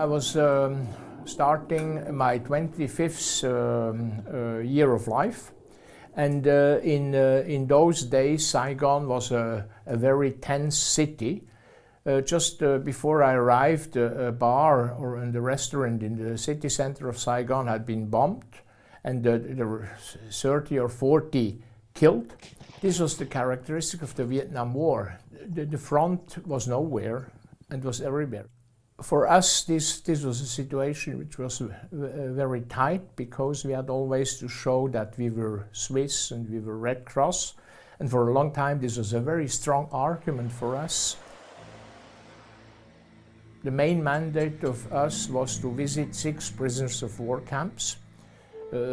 I was starting my 25th year of life, and in those days Saigon was a very tense city. Just before I arrived, a bar or in the restaurant in the city center of Saigon had been bombed, and there were 30 or 40 killed. This was the characteristic of the Vietnam War. The front was nowhere and was everywhere. For us, this was a situation which was very tight, because we had always to show that we were Swiss and we were Red Cross. And for a long time, this was a very strong argument for us. The main mandate of us was to visit 6 prisoners of war camps,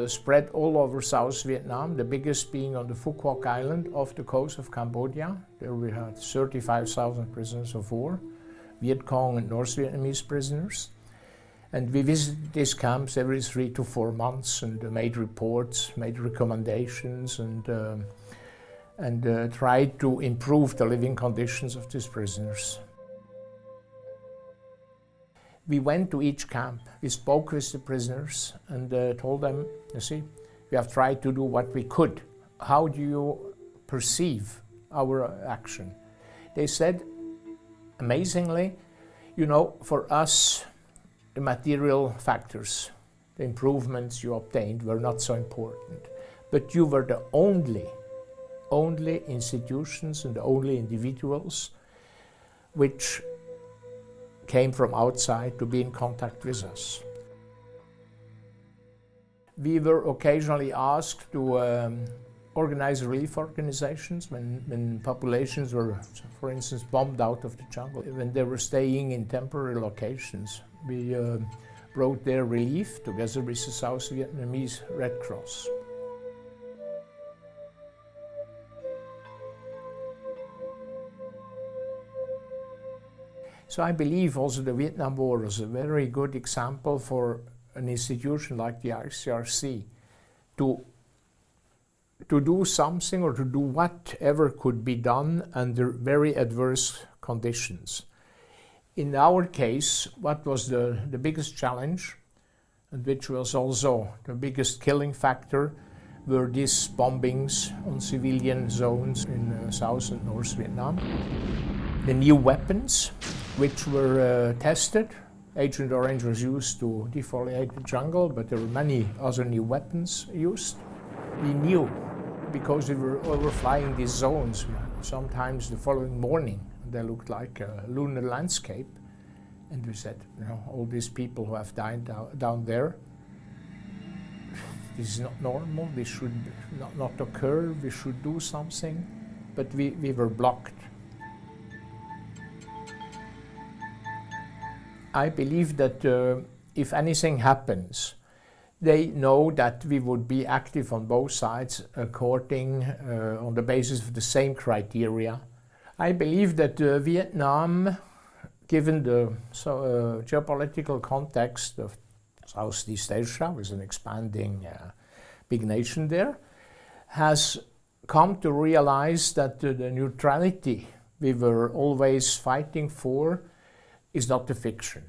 spread all over South Vietnam, the biggest being on the Phu Quoc Island off the coast of Cambodia. There we had 35,000 prisoners of war, Viet Cong and North Vietnamese prisoners. And we visited these camps every 3 to 4 months and made reports, made recommendations, and tried to improve the living conditions of these prisoners. We went to each camp, we spoke with the prisoners and told them, you see, we have tried to do what we could. How do you perceive our action? They said, amazingly, you know, for us, the material factors, the improvements you obtained were not so important. But you were the only institutions and the only individuals which came from outside to be in contact with us. We were occasionally asked to organize relief organizations when populations were, for instance, bombed out of the jungle. When they were staying in temporary locations, we brought their relief together with the South Vietnamese Red Cross. So I believe also the Vietnam War was a very good example for an institution like the ICRC to do something or to do whatever could be done under very adverse conditions. In our case, what was the biggest challenge, and which was also the biggest killing factor, were these bombings on civilian zones in South and North Vietnam. The new weapons which were tested. Agent Orange was used to defoliate the jungle, but there were many other new weapons used. We knew, because we were overflying these zones, sometimes the following morning, they looked like a lunar landscape. And we said, you know, all these people who have died down there, this is not normal, this should not occur, we should do something, but we were blocked. I believe that if anything happens, they know that we would be active on both sides according on the basis of the same criteria. I believe that Vietnam, given the geopolitical context of Southeast Asia, with an expanding big nation there, has come to realize that the neutrality we were always fighting for is not a fiction.